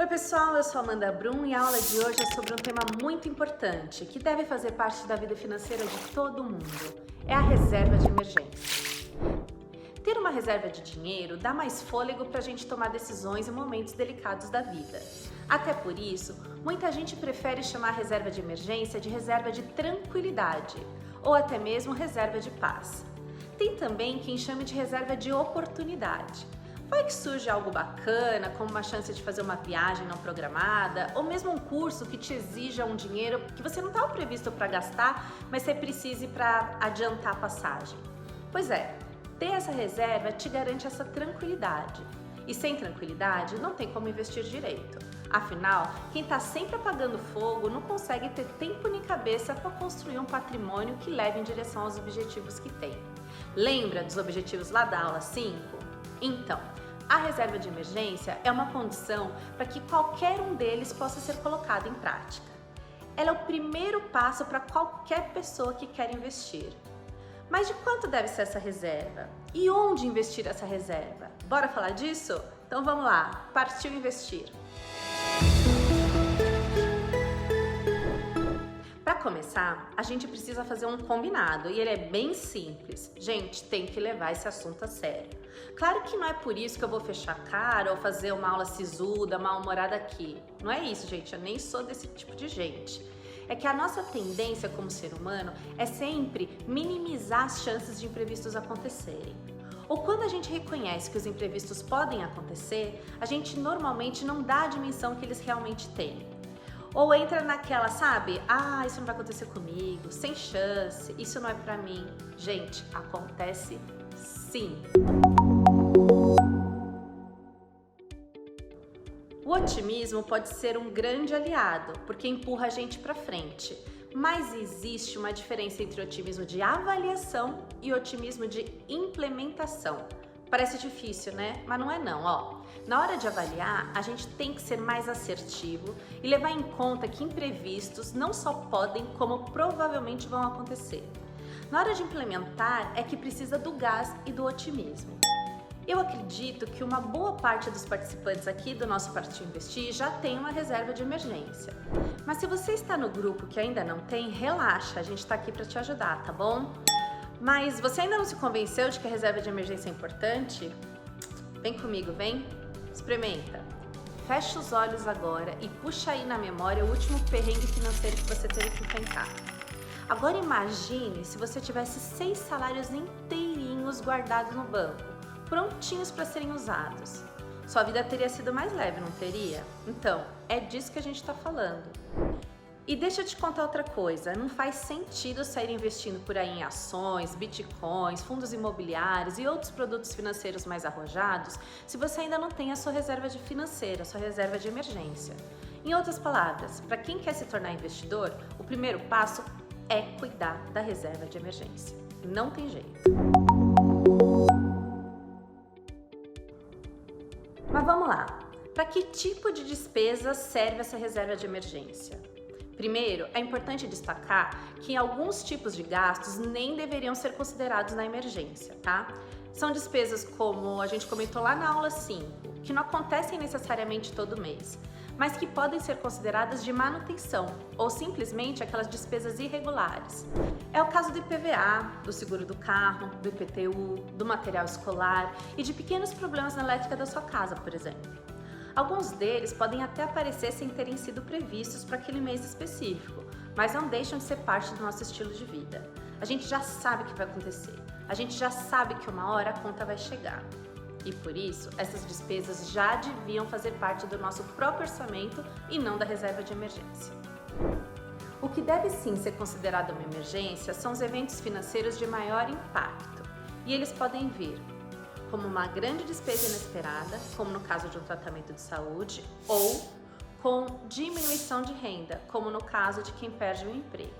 Oi pessoal, eu sou Amanda Brum e a aula de hoje é sobre um tema muito importante que deve fazer parte da vida financeira de todo mundo. É a reserva de emergência. Ter uma reserva de dinheiro dá mais fôlego para a gente tomar decisões em momentos delicados da vida. Até por isso, muita gente prefere chamar a reserva de emergência de reserva de tranquilidade ou até mesmo reserva de paz. Tem também quem chame de reserva de oportunidade. Vai que surge algo bacana, como uma chance de fazer uma viagem não programada, ou mesmo um curso que te exija um dinheiro que você não estava previsto para gastar, mas você precise para adiantar a passagem. Pois é, ter essa reserva te garante essa tranquilidade. E sem tranquilidade, não tem como investir direito. Afinal, quem está sempre apagando fogo não consegue ter tempo nem cabeça para construir um patrimônio que leve em direção aos objetivos que tem. Lembra dos objetivos lá da aula 5? Então, a reserva de emergência é uma condição para que qualquer um deles possa ser colocado em prática. Ela é o primeiro passo para qualquer pessoa que quer investir. Mas de quanto deve ser essa reserva? E onde investir essa reserva? Bora falar disso? Então vamos lá, partiu investir! Para começar, a gente precisa fazer um combinado e ele é bem simples. Gente, tem que levar esse assunto a sério. Claro que não é por isso que eu vou fechar a cara ou fazer uma aula sisuda, mal-humorada aqui. Não é isso, gente, eu nem sou desse tipo de gente. É que a nossa tendência como ser humano é sempre minimizar as chances de imprevistos acontecerem. Ou quando a gente reconhece que os imprevistos podem acontecer, a gente normalmente não dá a dimensão que eles realmente têm. Ou entra naquela, sabe? Ah, isso não vai acontecer comigo, sem chance, isso não é pra mim. Gente, acontece sim. O otimismo pode ser um grande aliado, porque empurra a gente pra frente. Mas existe uma diferença entre otimismo de avaliação e otimismo de implementação. Parece difícil, né? Mas não é não, ó. Na hora de avaliar, a gente tem que ser mais assertivo e levar em conta que imprevistos não só podem, como provavelmente vão acontecer. Na hora de implementar, é que precisa do gás e do otimismo. Eu acredito que uma boa parte dos participantes aqui do nosso Partiu Investir já tem uma reserva de emergência. Mas se você está no grupo que ainda não tem, relaxa, a gente está aqui para te ajudar, tá bom? Mas você ainda não se convenceu de que a reserva de emergência é importante? Vem comigo, vem? Experimenta. Fecha os olhos agora e puxa aí na memória o último perrengue financeiro que você teve que enfrentar. Agora imagine se você tivesse 6 salários inteirinhos guardados no banco, prontinhos para serem usados. Sua vida teria sido mais leve, não teria? Então, é disso que a gente está falando. E deixa eu te contar outra coisa, não faz sentido sair investindo por aí em ações, bitcoins, fundos imobiliários e outros produtos financeiros mais arrojados se você ainda não tem a sua reserva financeira, a sua reserva de emergência. Em outras palavras, para quem quer se tornar investidor, o primeiro passo é cuidar da reserva de emergência. Não tem jeito. Mas vamos lá, para que tipo de despesa serve essa reserva de emergência? Primeiro, é importante destacar que alguns tipos de gastos nem deveriam ser considerados na emergência, tá? São despesas como a gente comentou lá na aula 5, que não acontecem necessariamente todo mês, mas que podem ser consideradas de manutenção ou simplesmente aquelas despesas irregulares. É o caso do IPVA, do seguro do carro, do IPTU, do material escolar e de pequenos problemas na elétrica da sua casa, por exemplo. Alguns deles podem até aparecer sem terem sido previstos para aquele mês específico, mas não deixam de ser parte do nosso estilo de vida. A gente já sabe o que vai acontecer, a gente já sabe que uma hora a conta vai chegar. E por isso, essas despesas já deviam fazer parte do nosso próprio orçamento e não da reserva de emergência. O que deve sim ser considerado uma emergência são os eventos financeiros de maior impacto, e eles podem vir como uma grande despesa inesperada, como no caso de um tratamento de saúde, ou com diminuição de renda, como no caso de quem perde o emprego.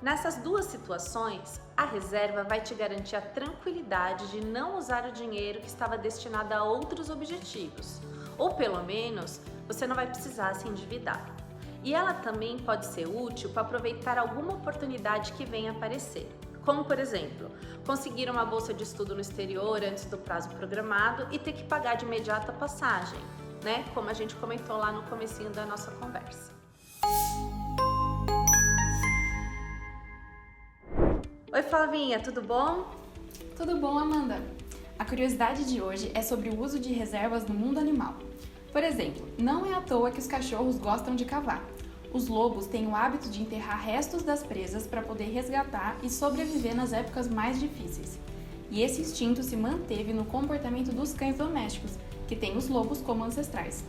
Nessas duas situações, a reserva vai te garantir a tranquilidade de não usar o dinheiro que estava destinado a outros objetivos, ou pelo menos você não vai precisar se endividar. E ela também pode ser útil para aproveitar alguma oportunidade que venha aparecer. Como, por exemplo, conseguir uma bolsa de estudo no exterior antes do prazo programado e ter que pagar de imediato a passagem. né? Como a gente comentou lá no comecinho da nossa conversa. Oi, Flavinha, tudo bom? Tudo bom, Amanda? A curiosidade de hoje é sobre o uso de reservas no mundo animal. Por exemplo, não é à toa que os cachorros gostam de cavar. Os lobos têm o hábito de enterrar restos das presas para poder resgatar e sobreviver nas épocas mais difíceis. E esse instinto se manteve no comportamento dos cães domésticos, que têm os lobos como ancestrais.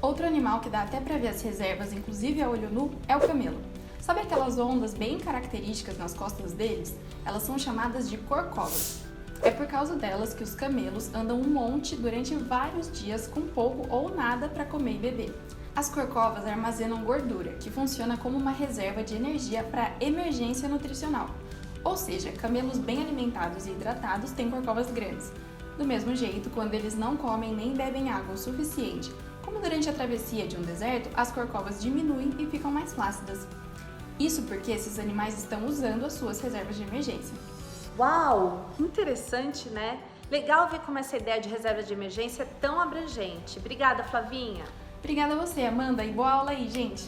Outro animal que dá até para ver as reservas, inclusive a olho nu, é o camelo. Sabe aquelas ondas bem características nas costas deles? Elas são chamadas de corcovas. É por causa delas que os camelos andam um monte durante vários dias com pouco ou nada para comer e beber. As corcovas armazenam gordura, que funciona como uma reserva de energia para emergência nutricional. Ou seja, camelos bem alimentados e hidratados têm corcovas grandes. Do mesmo jeito, quando eles não comem nem bebem água o suficiente, como durante a travessia de um deserto, as corcovas diminuem e ficam mais flácidas. Isso porque esses animais estão usando as suas reservas de emergência. Uau, que interessante, né? Legal ver como essa ideia de reserva de emergência é tão abrangente. Obrigada, Flavinha. Obrigada a você, Amanda, e boa aula aí, gente!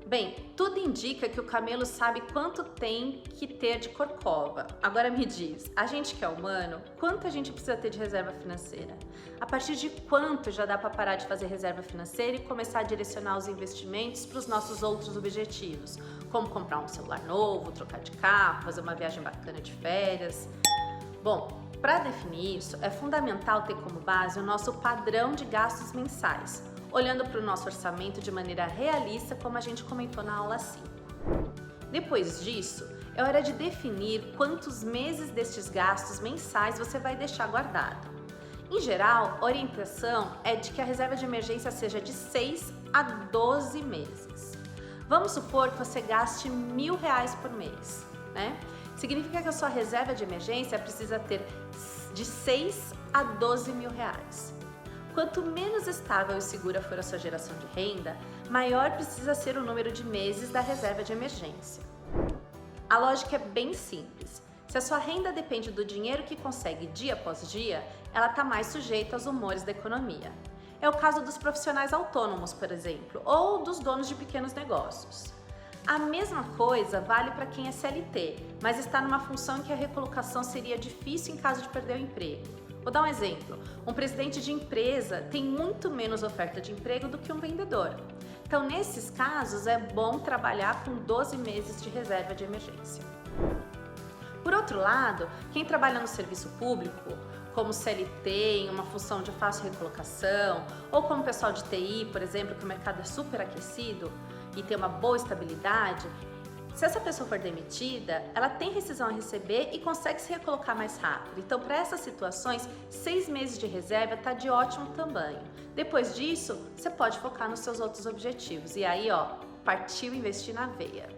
Bem, tudo indica que o camelo sabe quanto tem que ter de corcova. Agora me diz, a gente que é humano, quanto a gente precisa ter de reserva financeira? A partir de quanto já dá para parar de fazer reserva financeira e começar a direcionar os investimentos para os nossos outros objetivos, como comprar um celular novo, trocar de carro, fazer uma viagem bacana de férias? Bom, para definir isso, é fundamental ter como base o nosso padrão de gastos mensais, olhando para o nosso orçamento de maneira realista, como a gente comentou na aula 5. Depois disso, é hora de definir quantos meses destes gastos mensais você vai deixar guardado. Em geral, a orientação é de que a reserva de emergência seja de 6 a 12 meses. Vamos supor que você gaste R$1.000 por mês, né? Significa que a sua reserva de emergência precisa ter de 6 a 12 mil reais. Quanto menos estável e segura for a sua geração de renda, maior precisa ser o número de meses da reserva de emergência. A lógica é bem simples. Se a sua renda depende do dinheiro que consegue dia após dia, ela está mais sujeita aos humores da economia. É o caso dos profissionais autônomos, por exemplo, ou dos donos de pequenos negócios. A mesma coisa vale para quem é CLT, mas está numa função em que a recolocação seria difícil em caso de perder o emprego. Vou dar um exemplo. Um presidente de empresa tem muito menos oferta de emprego do que um vendedor. Então, nesses casos, é bom trabalhar com 12 meses de reserva de emergência. Por outro lado, quem trabalha no serviço público, como CLT, em uma função de fácil recolocação, ou como pessoal de TI, por exemplo, que o mercado é super aquecido e tem uma boa estabilidade, se essa pessoa for demitida, ela tem rescisão a receber e consegue se recolocar mais rápido. Então, para essas situações, 6 meses de reserva está de ótimo tamanho. Depois disso, você pode focar nos seus outros objetivos. E aí, ó, partiu investir na veia.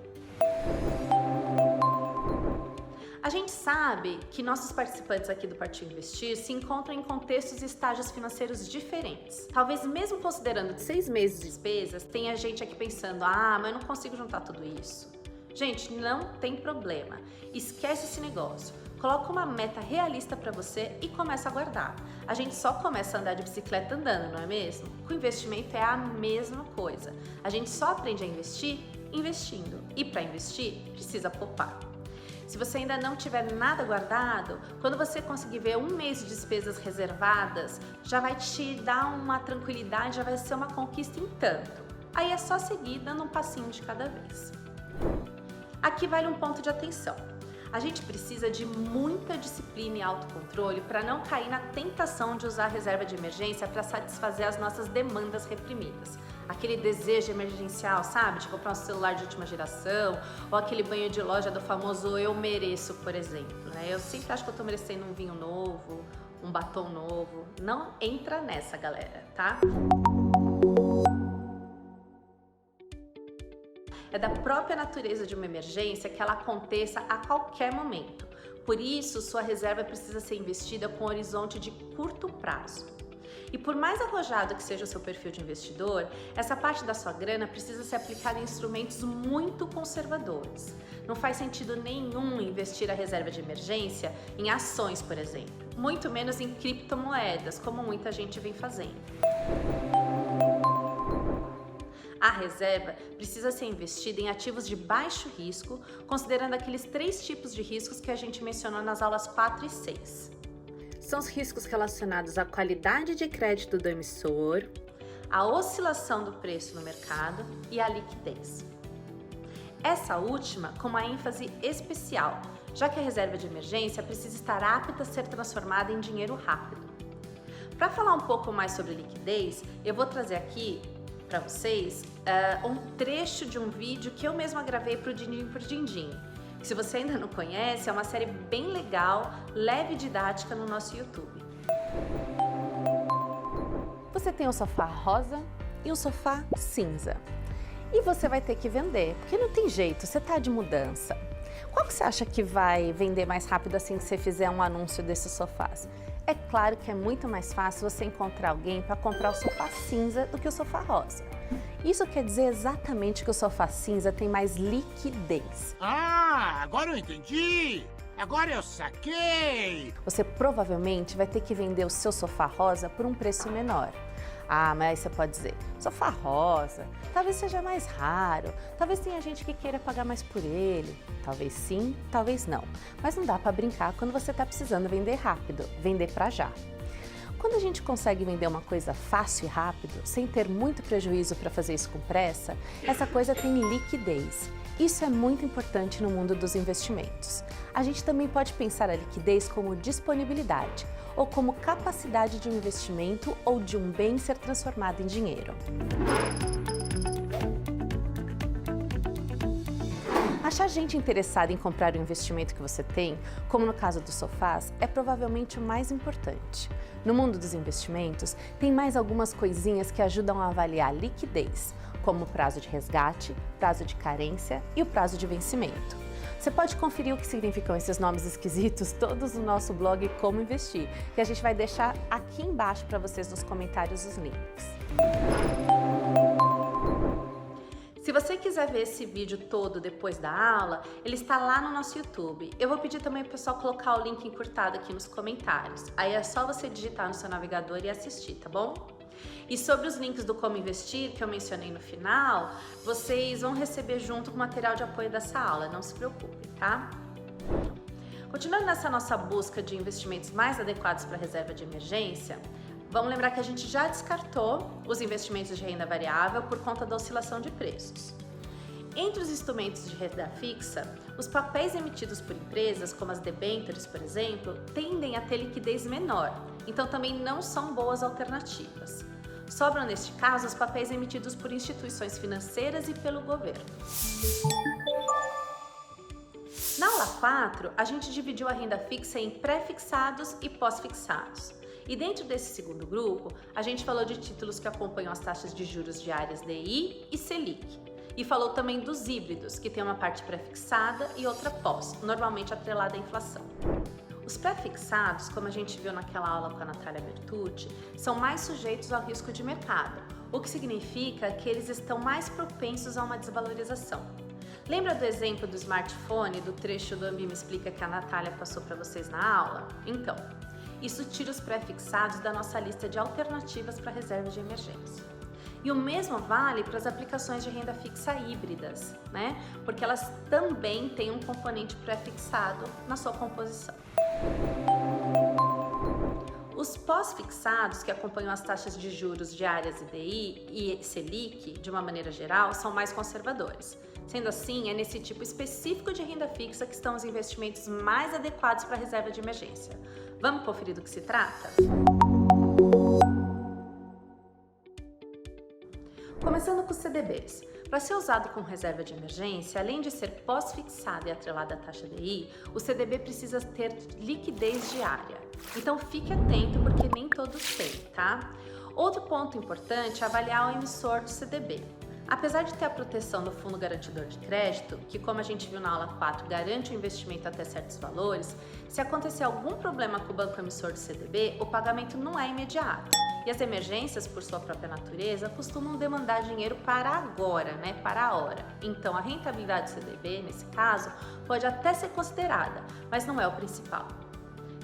A gente sabe que nossos participantes aqui do Partiu Investir se encontram em contextos e estágios financeiros diferentes. Talvez mesmo considerando 6 meses de despesas, tenha gente aqui pensando, mas eu não consigo juntar tudo isso. Gente, não tem problema. Esquece esse negócio. Coloca uma meta realista para você e começa a guardar. A gente só começa a andar de bicicleta andando, não é mesmo? Com investimento é a mesma coisa. A gente só aprende a investir investindo. E para investir, precisa poupar. Se você ainda não tiver nada guardado, quando você conseguir ver 1 mês de despesas reservadas, já vai te dar uma tranquilidade, já vai ser uma conquista em tanto. Aí é só seguir dando um passinho de cada vez. Aqui vale um ponto de atenção. A gente precisa de muita disciplina e autocontrole para não cair na tentação de usar a reserva de emergência para satisfazer as nossas demandas reprimidas. Aquele desejo emergencial, sabe? De comprar um celular de última geração, ou aquele banho de loja do famoso eu mereço, por exemplo, né? Eu sempre acho que eu tô merecendo um vinho novo, um batom novo. Não entra nessa, galera, tá? É da própria natureza de uma emergência que ela aconteça a qualquer momento. Por isso, sua reserva precisa ser investida com um horizonte de curto prazo. E por mais arrojado que seja o seu perfil de investidor, essa parte da sua grana precisa ser aplicada em instrumentos muito conservadores. Não faz sentido nenhum investir a reserva de emergência em ações, por exemplo. muito menos em criptomoedas, como muita gente vem fazendo. A reserva precisa ser investida em ativos de baixo risco, considerando aqueles 3 tipos de riscos que a gente mencionou nas aulas 4 e 6. São os riscos relacionados à qualidade de crédito do emissor, à oscilação do preço no mercado e à liquidez. Essa última com uma ênfase especial, já que a reserva de emergência precisa estar apta a ser transformada em dinheiro rápido. Para falar um pouco mais sobre liquidez, eu vou trazer aqui para vocês um trecho de um vídeo que eu mesma gravei para o Dindim por Dindim. Se você ainda não conhece, é uma série bem legal, leve e didática no nosso YouTube. Você tem um sofá rosa e um sofá cinza. E você vai ter que vender, porque não tem jeito, você está de mudança. Qual que você acha que vai vender mais rápido assim que você fizer um anúncio desses sofás? É claro que é muito mais fácil você encontrar alguém para comprar o sofá cinza do que o sofá rosa. Isso quer dizer exatamente que o sofá cinza tem mais liquidez. Ah, agora eu entendi! Agora eu saquei! Você provavelmente vai ter que vender o seu sofá rosa por um preço menor. Ah, mas aí você pode dizer, sofá rosa, talvez seja mais raro, talvez tenha gente que queira pagar mais por ele. Talvez sim, talvez não. Mas não dá para brincar quando você está precisando vender rápido, vender para já. Quando a gente consegue vender uma coisa fácil e rápido, sem ter muito prejuízo para fazer isso com pressa, essa coisa tem liquidez. Isso é muito importante no mundo dos investimentos. A gente também pode pensar a liquidez como disponibilidade, ou como capacidade de um investimento ou de um bem ser transformado em dinheiro. Achar gente interessada em comprar o investimento que você tem, como no caso dos sofás, é provavelmente o mais importante. No mundo dos investimentos, tem mais algumas coisinhas que ajudam a avaliar a liquidez, como o prazo de resgate, prazo de carência e o prazo de vencimento. Você pode conferir o que significam esses nomes esquisitos todos no nosso blog Como Investir, que a gente vai deixar aqui embaixo para vocês nos comentários os links. Se você quiser ver esse vídeo todo depois da aula, ele está lá no nosso YouTube. Eu vou pedir também para o pessoal colocar o link encurtado aqui nos comentários. Aí é só você digitar no seu navegador e assistir, tá bom? E sobre os links do Como Investir, que eu mencionei no final, vocês vão receber junto com o material de apoio dessa aula, não se preocupem, tá? Continuando nessa nossa busca de investimentos mais adequados para a reserva de emergência, vamos lembrar que a gente já descartou os investimentos de renda variável por conta da oscilação de preços. Entre os instrumentos de renda fixa, os papéis emitidos por empresas, como as debêntures, por exemplo, tendem a ter liquidez menor, então também não são boas alternativas. Sobram, neste caso, os papéis emitidos por instituições financeiras e pelo governo. Na aula 4, a gente dividiu a renda fixa em pré-fixados e pós-fixados. E dentro desse segundo grupo, a gente falou de títulos que acompanham as taxas de juros diárias DI e Selic. E falou também dos híbridos, que tem uma parte pré-fixada e outra pós, normalmente atrelada à inflação. Os pré-fixados, como a gente viu naquela aula com a Natália Bertucci, são mais sujeitos ao risco de mercado, o que significa que eles estão mais propensos a uma desvalorização. Lembra do exemplo do smartphone, do trecho do Ambima Explica que a Natália passou para vocês na aula? Então, isso tira os pré-fixados da nossa lista de alternativas para reserva de emergência. E o mesmo vale para as aplicações de renda fixa híbridas, né? Porque elas também têm um componente pré-fixado na sua composição. Os pós-fixados, que acompanham as taxas de juros diárias DI e Selic, de uma maneira geral, são mais conservadores. Sendo assim, é nesse tipo específico de renda fixa que estão os investimentos mais adequados para a reserva de emergência. Vamos conferir do que se trata? Começando com os CDBs. Para ser usado como reserva de emergência, além de ser pós-fixado e atrelado à taxa DI, o CDB precisa ter liquidez diária. Então fique atento porque nem todos têm, tá? Outro ponto importante é avaliar o emissor do CDB. Apesar de ter a proteção do Fundo Garantidor de Crédito, que como a gente viu na aula 4, garante o investimento até certos valores, se acontecer algum problema com o banco emissor do CDB, o pagamento não é imediato. E as emergências, por sua própria natureza, costumam demandar dinheiro para agora, né? Para a hora. Então a rentabilidade do CDB, nesse caso, pode até ser considerada, mas não é o principal.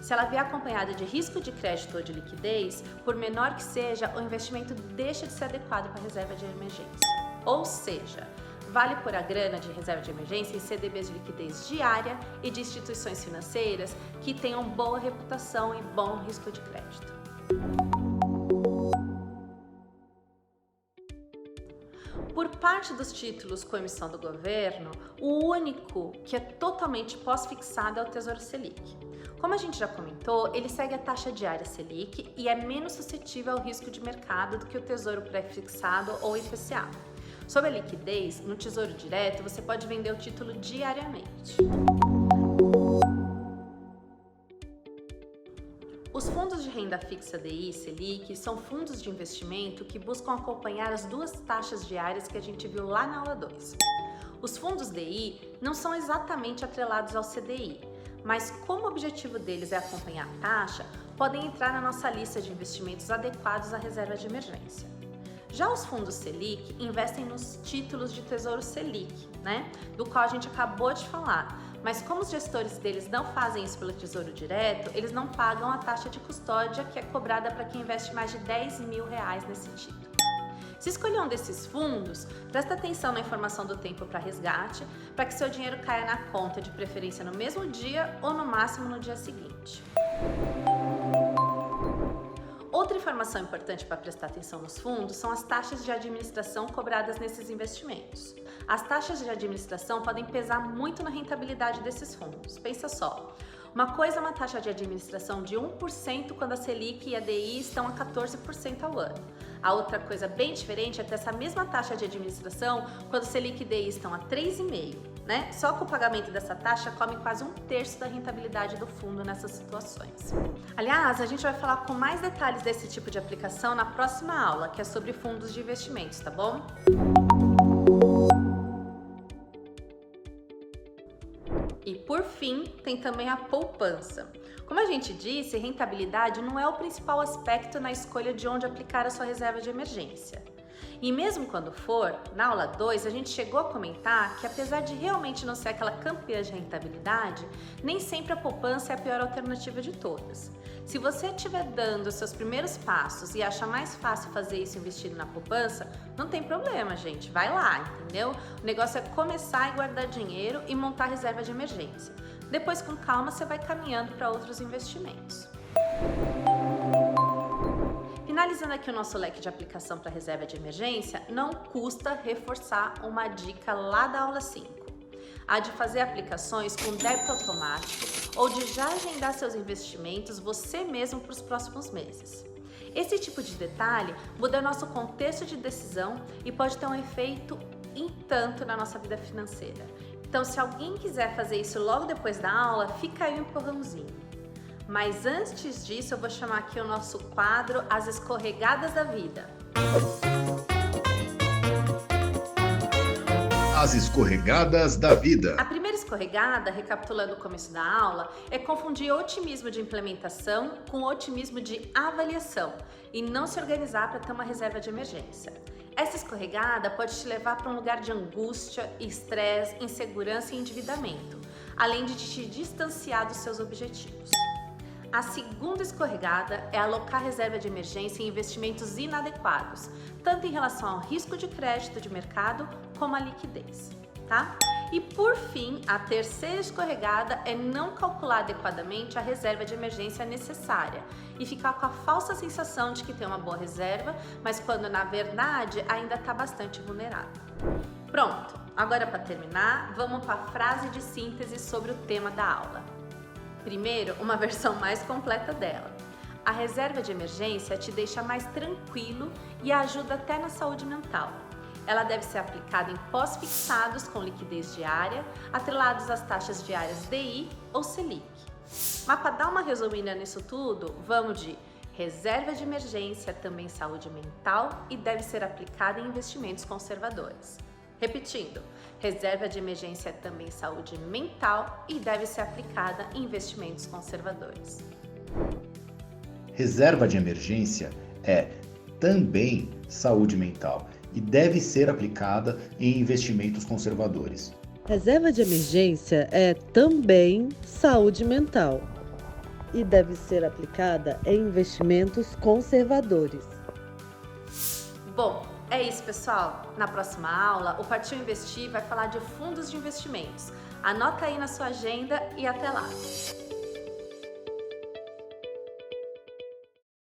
Se ela vier acompanhada de risco de crédito ou de liquidez, por menor que seja, o investimento deixa de ser adequado para a reserva de emergência. Ou seja, vale pôr a grana de reserva de emergência em CDBs de liquidez diária e de instituições financeiras que tenham boa reputação e bom risco de crédito. Por parte dos títulos com emissão do governo, o único que é totalmente pós-fixado é o Tesouro Selic. Como a gente já comentou, ele segue a taxa diária Selic e é menos suscetível ao risco de mercado do que o Tesouro pré-fixado ou IPCA. Sobre a liquidez, no Tesouro Direto você pode vender o título diariamente. Os fundos de renda fixa DI e Selic são fundos de investimento que buscam acompanhar as duas taxas diárias que a gente viu lá na aula 2. Os fundos DI não são exatamente atrelados ao CDI, mas como o objetivo deles é acompanhar a taxa, podem entrar na nossa lista de investimentos adequados à reserva de emergência. Já os fundos Selic investem nos títulos de Tesouro Selic, do qual a gente acabou de falar, mas como os gestores deles não fazem isso pelo Tesouro Direto, eles não pagam a taxa de custódia que é cobrada para quem investe mais de R$10 mil nesse título. Se escolher um desses fundos, presta atenção na informação do tempo para resgate, para que seu dinheiro caia na conta, de preferência no mesmo dia ou no máximo no dia seguinte. Outra informação importante para prestar atenção nos fundos são as taxas de administração cobradas nesses investimentos. As taxas de administração podem pesar muito na rentabilidade desses fundos. Pensa só, uma coisa é uma taxa de administração de 1% quando a Selic e a DI estão a 14% ao ano. A outra coisa bem diferente é ter essa mesma taxa de administração quando Selic e DI estão a 3,5%. Só que o pagamento dessa taxa come quase 1/3 da rentabilidade do fundo nessas situações. Aliás, a gente vai falar com mais detalhes desse tipo de aplicação na próxima aula, que é sobre fundos de investimentos, tá bom? E por fim, tem também a poupança. Como a gente disse, rentabilidade não é o principal aspecto na escolha de onde aplicar a sua reserva de emergência. E mesmo quando for, na aula 2, a gente chegou a comentar que apesar de realmente não ser aquela campeã de rentabilidade, nem sempre a poupança é a pior alternativa de todas. Se você estiver dando os seus primeiros passos e acha mais fácil fazer isso investindo na poupança, não tem problema, gente, vai lá, entendeu? O negócio é começar e guardar dinheiro e montar reserva de emergência. Depois, com calma, você vai caminhando para outros investimentos. Finalizando aqui o nosso leque de aplicação para reserva de emergência, não custa reforçar uma dica lá da aula 5. A de fazer aplicações com débito automático ou de já agendar seus investimentos você mesmo para os próximos meses. Esse tipo de detalhe muda nosso contexto de decisão e pode ter um efeito em tanto na nossa vida financeira. Então, se alguém quiser fazer isso logo depois da aula, fica aí um empurrãozinho. Mas antes disso, eu vou chamar aqui o nosso quadro As Escorregadas da Vida. As Escorregadas da Vida. A primeira escorregada, recapitulando o começo da aula, é confundir otimismo de implementação com otimismo de avaliação e não se organizar para ter uma reserva de emergência. Essa escorregada pode te levar para um lugar de angústia, estresse, insegurança e endividamento, além de te distanciar dos seus objetivos. A segunda escorregada é alocar reserva de emergência em investimentos inadequados, tanto em relação ao risco de crédito de mercado como à liquidez, tá? E por fim, a terceira escorregada é não calcular adequadamente a reserva de emergência necessária e ficar com a falsa sensação de que tem uma boa reserva, mas quando na verdade ainda está bastante vulnerável. Pronto, agora para terminar, vamos para a frase de síntese sobre o tema da aula. Primeiro, uma versão mais completa dela. A reserva de emergência te deixa mais tranquilo e ajuda até na saúde mental. Ela deve ser aplicada em pós-fixados com liquidez diária, atrelados às taxas diárias DI ou Selic. Mas para dar uma resumida nisso tudo, vamos de reserva de emergência, também saúde mental e deve ser aplicada em investimentos conservadores. Repetindo, reserva de emergência é também saúde mental e deve ser aplicada em investimentos conservadores. Reserva de emergência é também saúde mental e deve ser aplicada em investimentos conservadores. Reserva de emergência é também saúde mental e deve ser aplicada em investimentos conservadores. Bom, é isso, pessoal. Na próxima aula, o Partiu Investir vai falar de fundos de investimentos. Anota aí na sua agenda e até lá!